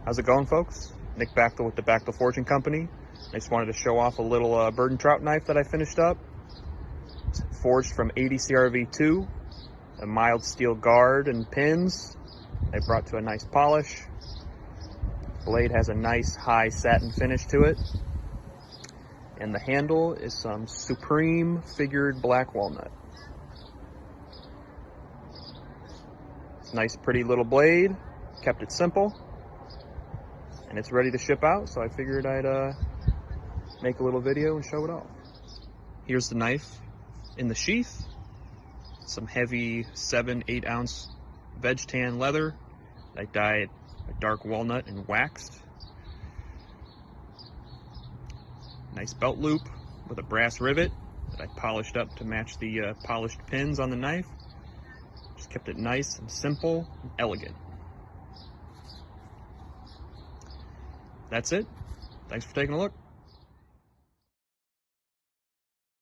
How's it going, folks? Nick Bachtel with the Bachtel Forging Company. I just wanted to show off a little bird and trout knife that I finished up. It's forged from 80 CRV2, a mild steel guard and pins. I brought to a nice polish. Blade has a nice high satin finish to it. And the handle is some supreme figured black walnut. It's a nice pretty little blade, kept it simple. And it's ready to ship out, so I figured I'd make a little video and show it off. Here's the knife in the sheath. Some heavy 7-8 ounce veg tan leather. I dyed a dark walnut and waxed. Nice belt loop with a brass rivet that I polished up to match the polished pins on the knife. Just kept it nice and simple and elegant. That's it. Thanks for taking a look.